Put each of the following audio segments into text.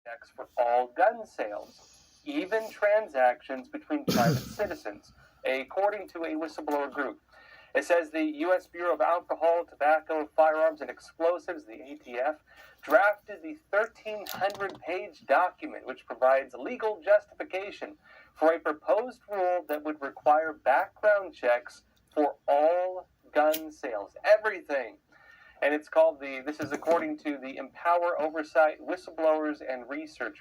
checks for all gun sales, even transactions between private citizens, according to a whistleblower group. It says the U.S. Bureau of Alcohol, Tobacco, Firearms, and Explosives, the ATF, drafted the 1,300-page document which provides legal justification for a proposed rule that would require background checks for all gun sales, everything. And it's called this is according to the Empower Oversight Whistleblowers and Research.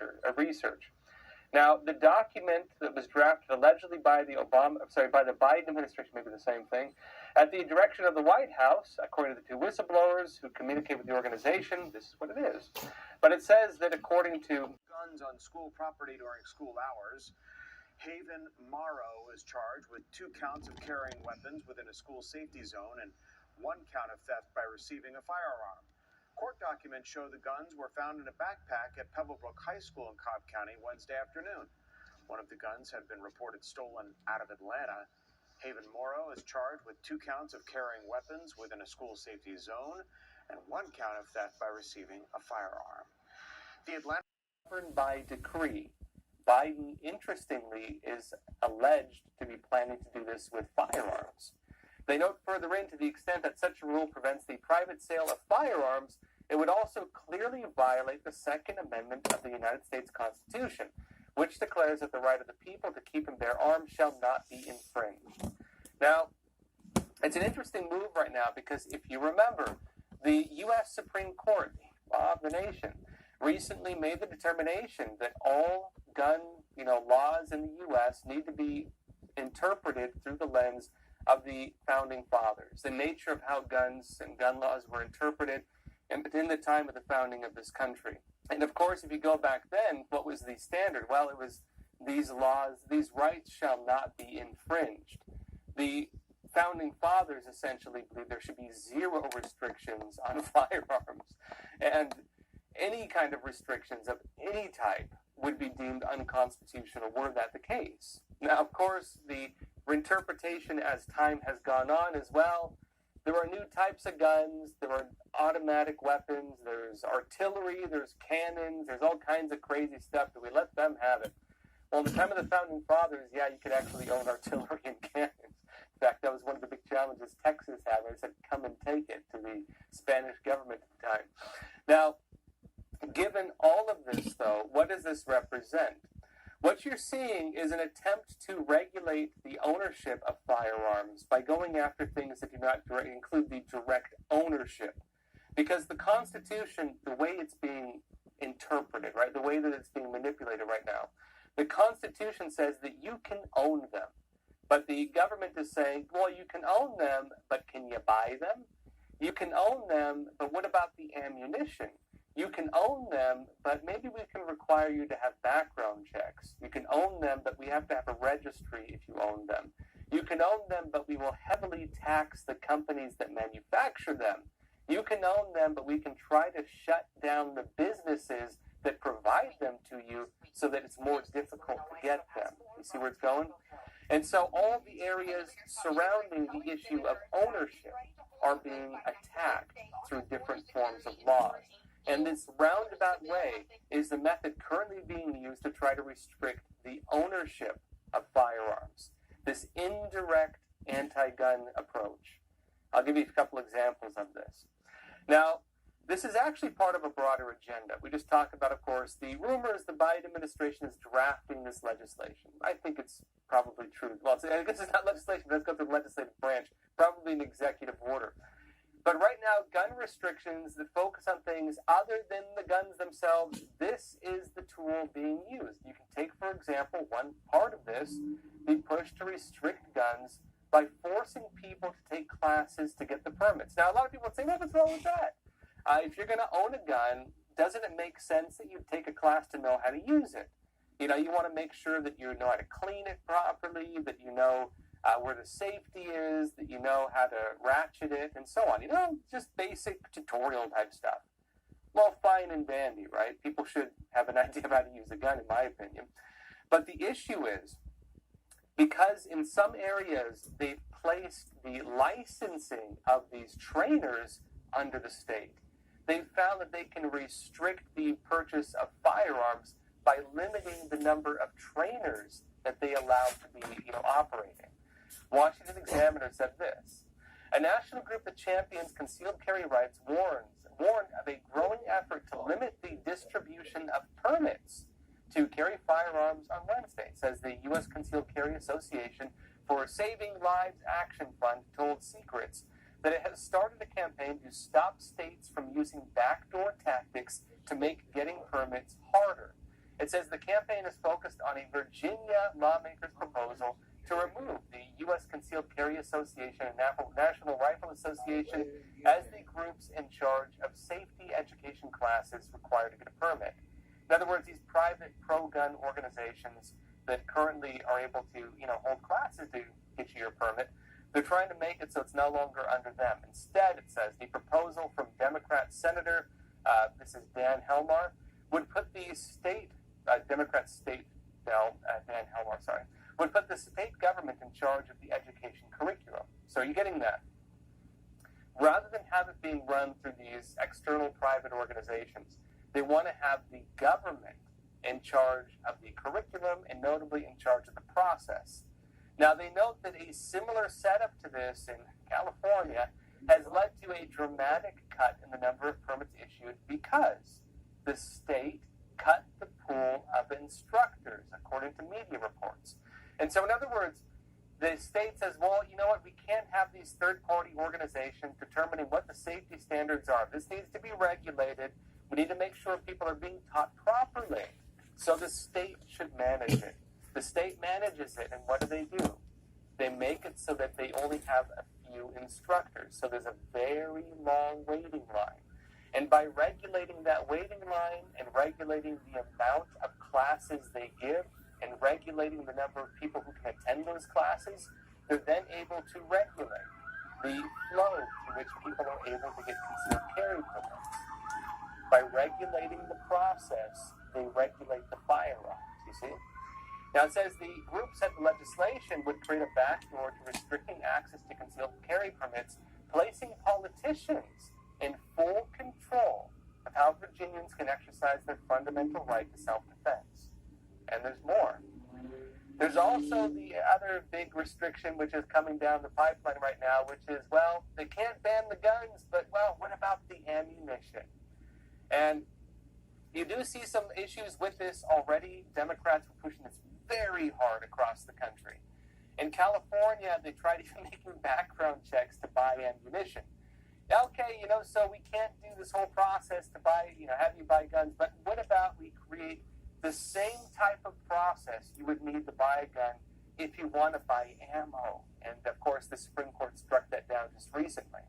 Now, the document that was drafted allegedly by the Biden administration, maybe the same thing, at the direction of the White House, according to the two whistleblowers who communicate with the organization, this is what it is. But it says that according to guns on school property during school hours, Haven Morrow is charged with 2 counts of carrying weapons within a school safety zone and 1 count of theft by receiving a firearm. Court documents show the guns were found in a backpack at Pebblebrook High School in Cobb County Wednesday afternoon. One of the guns had been reported stolen out of Atlanta. Haven Morrow is charged with 2 counts of carrying weapons within a school safety zone and 1 count of theft by receiving a firearm. The Atlanta governed by decree. Biden, interestingly, is alleged to be planning to do this with firearms. They note further in, to the extent that such a rule prevents the private sale of firearms, it would also clearly violate the Second Amendment of the United States Constitution, which declares that the right of the people to keep and bear arms shall not be infringed. Now, it's an interesting move right now because if you remember, the U.S. Supreme Court, law of the nation, recently made the determination that all gun laws in the U.S. need to be interpreted through the lens of the founding fathers, the nature of how guns and gun laws were interpreted in the time of the founding of this country. And of course, if you go back then, what was the standard? Well, it was these laws, these rights shall not be infringed. The founding fathers essentially believed there should be 0 restrictions on firearms, and any kind of restrictions of any type would be deemed unconstitutional were that the case. Now, of course, the interpretation as time has gone on as well. There are new types of guns, there are automatic weapons, there's artillery, there's cannons, there's all kinds of crazy stuff. Do we let them have it? Well, in the time of the founding fathers, yeah, you could actually own artillery and cannons. In fact, that was one of the big challenges Texas had. They said, come and take it, to the Spanish government at the time. Now, given all of this, though, what does this represent? What you're seeing is an attempt to regulate the ownership of firearms by going after things that do not include the direct ownership. Because the Constitution, the way it's being interpreted, right, the way that it's being manipulated right now, the Constitution says that you can own them. But the government is saying, well, you can own them, but can you buy them? You can own them, but what about the ammunition? You can own them, but maybe we can require you to have background checks. You can own them, but we have to have a registry if you own them. You can own them, but we will heavily tax the companies that manufacture them. You can own them, but we can try to shut down the businesses that provide them to you so that it's more difficult to get them. You see where it's going? And so all the areas surrounding the issue of ownership are being attacked through different forms of laws. And this roundabout way is the method currently being used to try to restrict the ownership of firearms. This indirect anti-gun approach. I'll give you a couple examples of this. Now, this is actually part of a broader agenda. We just talked about, of course, the rumors the Biden administration is drafting this legislation. I think it's probably true. Well, I guess it's not legislation, but let's go through the legislative branch. Probably an executive order. But right now, gun restrictions that focus on things other than the guns themselves, this is the tool being used. You can take, for example, one part of this, the push to restrict guns by forcing people to take classes to get the permits. Now, a lot of people say, well, what's wrong with that? If you're going to own a gun, doesn't it make sense that you take a class to know how to use it? You want to make sure that you know how to clean it properly, that you know where the safety is, that you know how to ratchet it, and so on. Just basic tutorial type stuff. Well, fine and dandy, right? People should have an idea of how to use a gun, in my opinion. But the issue is, because in some areas they've placed the licensing of these trainers under the state. they found that they can restrict the purchase of firearms by limiting the number of trainers that they allow to be, operating. Washington Examiner said this: a national group that champions concealed carry rights warned of a growing effort to limit the distribution of permits to carry firearms on Wednesday, says the U.S. Concealed Carry Association for Saving Lives Action Fund told Secrets that it has started a campaign to stop states from using backdoor tactics to make getting permits harder. It says the campaign is focused on a Virginia lawmaker's proposal to remove the U.S. Concealed Carry Association and National Rifle Association as the groups in charge of safety education classes required to get a permit. In other words, these private pro-gun organizations that currently are able to, hold classes to get you your permit, they're trying to make it so it's no longer under them. Instead, it says the proposal from Democrat Senator, this is Dan Helmar, would put the state, would put the state government in charge of the education curriculum. So are you getting that? Rather than have it being run through these external private organizations, they want to have the government in charge of the curriculum and notably in charge of the process. Now, they note that a similar setup to this in California has led to a dramatic cut in the number of permits issued because the state cut the pool of instructors, according to media reports. And so, in other words, the state says, well, you know what, we can't have these third-party organizations determining what the safety standards are. This needs to be regulated. We need to make sure people are being taught properly. So the state should manage it. The state manages it, and what do? They make it so that they only have a few instructors. So there's a very long waiting line. And by regulating that waiting line and regulating the amount of classes they give and regulating the number of people who can attend those classes, they're then able to regulate the flow to which people are able to get concealed carry permits. By regulating the process, they regulate the firearms, you see? Now, it says the group said the legislation would create a backdoor to restricting access to concealed carry permits, placing politicians in full control of how Virginians can exercise their fundamental right to self-defense. And there's more. There's also the other big restriction which is coming down the pipeline right now, which is, well, they can't ban the guns, but, well, what about the ammunition? And you do see some issues with this already. Democrats are pushing this very hard across the country. In California, they tried even making background checks to buy ammunition. Okay, so we can't do this whole process to buy, have you buy guns, but what about we create the same type of process you would need to buy a gun if you want to buy ammo? And, of course, the Supreme Court struck that down just recently.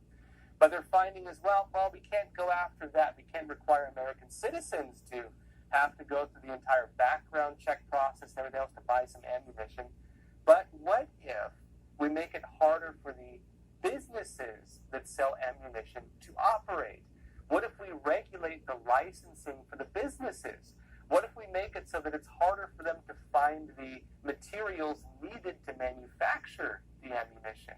But they're finding as well, we can't go after that. We can't require American citizens to have to go through the entire background check process and everything else to buy some ammunition. But what if we make it harder for the businesses that sell ammunition to operate? What if we regulate the licensing for the businesses? What if we make it so that it's harder for them to find the materials needed to manufacture the ammunition?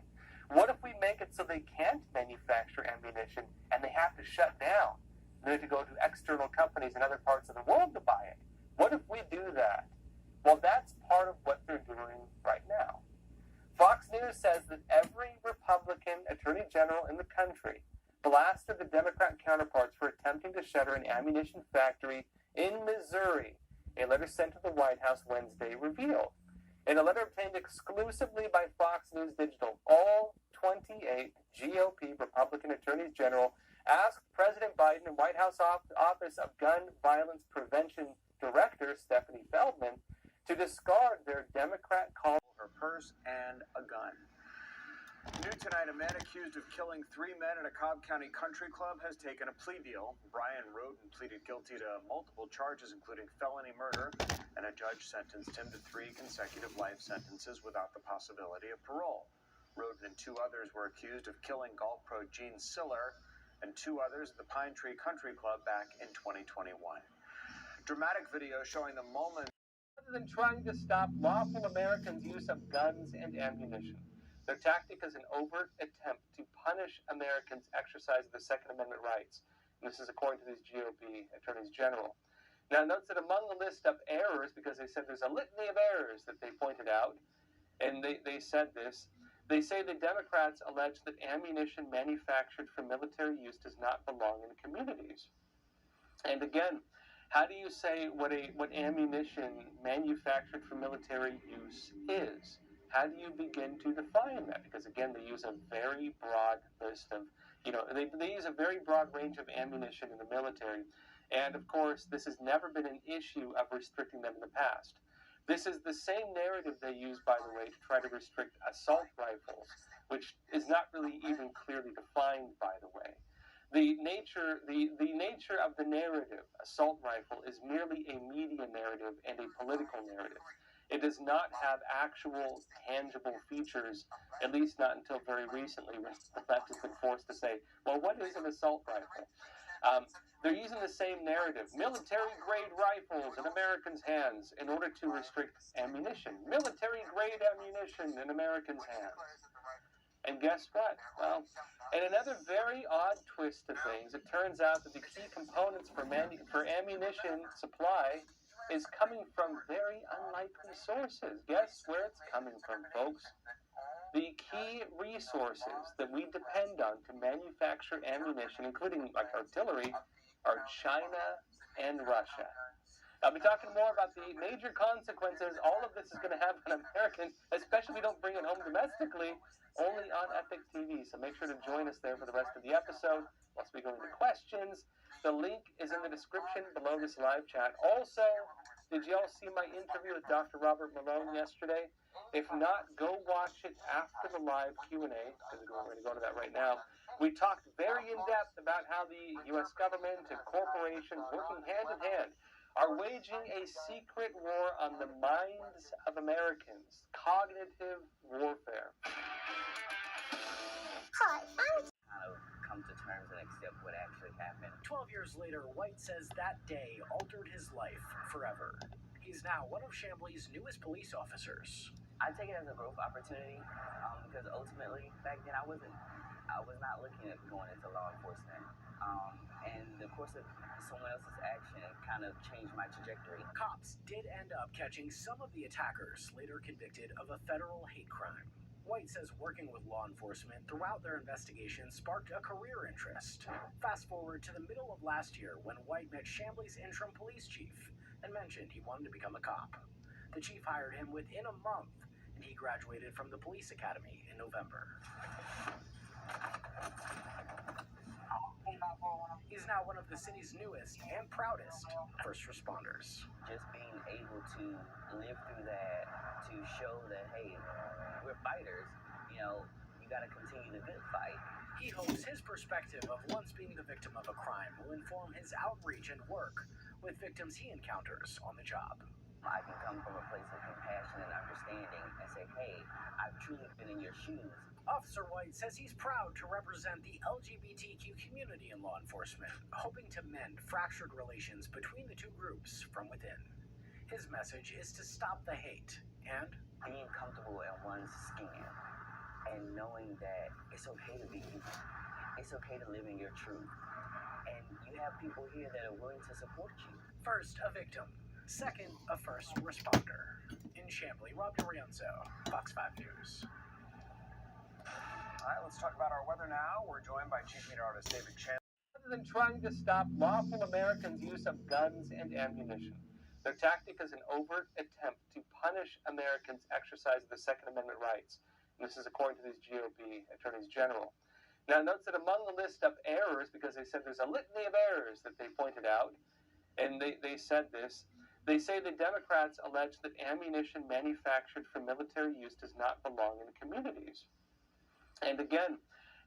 What if we make it so they can't manufacture ammunition and they have to shut down? They have to go to external companies in other parts of the world to buy it. What if we do that? Well, that's part of what they're doing right now. Fox News says that every Republican attorney general in the country blasted the Democrat counterparts for attempting to shutter an ammunition factory in Missouri. A letter sent to the White House Wednesday revealed. In a letter obtained exclusively by Fox News Digital, all 28 GOP Republican attorneys general asked President Biden and White House Office of Gun Violence Prevention Director Stephanie Feldman to discard their Democrat call her purse and a gun. New tonight, a man accused of killing 3 men at a Cobb County country club has taken a plea deal. Brian Roden pleaded guilty to multiple charges, including felony murder, and a judge sentenced him to 3 consecutive life sentences without the possibility of parole. Roden and 2 others were accused of killing golf pro Gene Siller and 2 others at the Pine Tree Country Club back in 2021. Dramatic video showing the moment. Rather than trying to stop lawful Americans' use of guns and ammunition, their tactic is an overt attempt to punish Americans' exercise of their Second Amendment rights. And this is according to these GOP attorneys general. Now, notes that among the list of errors, because they said there's a litany of errors that they pointed out, and they said this, they say the Democrats allege that ammunition manufactured for military use does not belong in communities. And again, how do you say what ammunition manufactured for military use is? How do you begin to define that? Because again, they use a very broad list of, they use a very broad range of ammunition in the military. And of course, this has never been an issue of restricting them in the past. This is the same narrative they use, by the way, to try to restrict assault rifles, which is not really even clearly defined, by the way. The nature of the narrative, assault rifle, is merely a media narrative and a political narrative. It does not have actual tangible features, at least not until very recently, when the left has been forced to say, well, what is an assault rifle? They're using the same narrative, military-grade rifles in Americans' hands, in order to restrict ammunition. Military-grade ammunition in Americans' hands. And guess what? Well, in another very odd twist to things, it turns out that the key components for ammunition supply is coming from very unlikely sources. Guess where it's coming from, folks? The key resources that we depend on to manufacture ammunition, including like artillery, are China and Russia. I'll be talking more about the major consequences all of this is going to have on Americans, especially if we don't bring it home domestically, only on Epic TV. So make sure to join us there for the rest of the episode. Once we go into questions, the link is in the description below this live chat. Also, did you all see my interview with Dr. Robert Malone yesterday? If not, go watch it after the live Q&A, because we're going to go to that right now. We talked very in-depth about how the U.S. government and corporations working hand in hand are waging a secret war on the minds of Americans. Cognitive warfare. Hi, I'm kind of come to terms and accept what actually happened. 12 years later, White says that day altered his life forever. He's now one of Chambly's newest police officers. I take it as a growth opportunity because ultimately, back then I was not looking at going into law enforcement. And the course of someone else's action kind of changed my trajectory. Cops did end up catching some of the attackers, later convicted of a federal hate crime. White says working with law enforcement throughout their investigation sparked a career interest. Fast forward to the middle of last year when White met Chambly's interim police chief and mentioned he wanted to become a cop. The chief hired him within a month, and he graduated from the police academy in November. He's now one of the city's newest and proudest first responders. Just being able to live through that, to show that, hey, we're fighters, you got to continue the good fight. He hopes his perspective of once being the victim of a crime will inform his outreach and work with victims he encounters on the job. I can come from a place of compassion and understanding and say, hey, I've truly been in your shoes. Officer White says he's proud to represent the LGBTQ community in law enforcement, hoping to mend fractured relations between the two groups from within. His message is to stop the hate and being comfortable in one's skin and knowing that it's okay to be human. It's okay to live in your truth. And you have people here that are willing to support you. First, a victim. Second, a first responder. In Chambly, Rob D'Arienzo, Fox 5 News. All right, let's talk about our weather now. We're joined by Chief Meteorologist David Chandler. Rather than trying to stop lawful Americans' use of guns and ammunition, their tactic is an overt attempt to punish Americans' exercise of the Second Amendment rights. And this is according to these GOP attorneys general. Now, notes that among the list of errors, because they said there's a litany of errors that they pointed out, and they said this, they say the Democrats allege that ammunition manufactured for military use does not belong in communities. And again,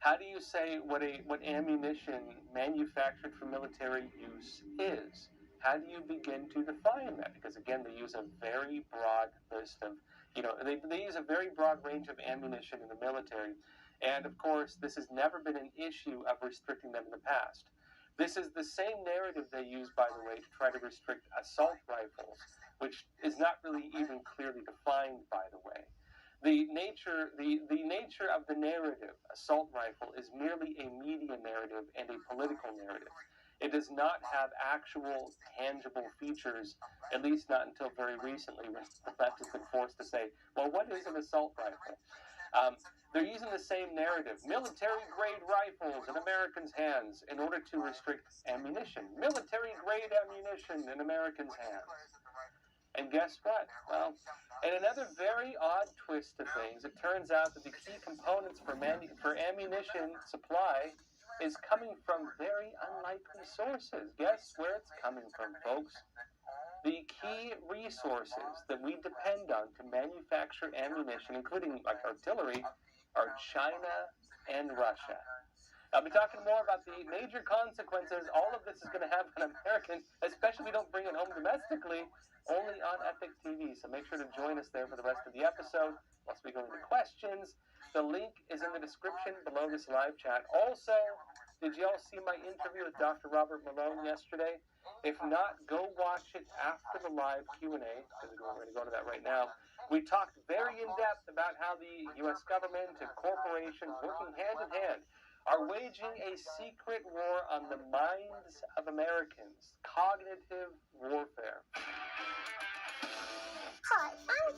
how do you say what ammunition manufactured for military use is? How do you begin to define that? Because again, they use a very broad list of, they use a very broad range of ammunition in the military. And of course, this has never been an issue of restricting them in the past. This is the same narrative they use, by the way, to try to restrict assault rifles, which is not really even clearly defined, by the way. The nature of the narrative, assault rifle, is merely a media narrative and a political narrative. It does not have actual tangible features, at least not until very recently, when the left has been forced to say, well, what is an assault rifle? They're using the same narrative. Military-grade rifles in Americans' hands in order to restrict ammunition. Military-grade ammunition in Americans' hands. And guess what? Well, in another very odd twist to things, it turns out that the key components for ammunition supply is coming from very unlikely sources. Guess where it's coming from, folks? The key resources that we depend on to manufacture ammunition, including like artillery, are China and Russia. I'll be talking more about the major consequences all of this is going to have on Americans, especially if we don't bring it home domestically, only on Epic TV. So make sure to join us there for the rest of the episode. Once we go into questions, the link is in the description below this live chat. Also, did y'all see my interview with Dr. Robert Malone yesterday? If not, go watch it after the live Q&A, because we're going to go to that right now. We talked very in-depth about how the U.S. government and corporations working hand in hand are waging a secret war on the minds of Americans. Cognitive warfare. Hi, I'm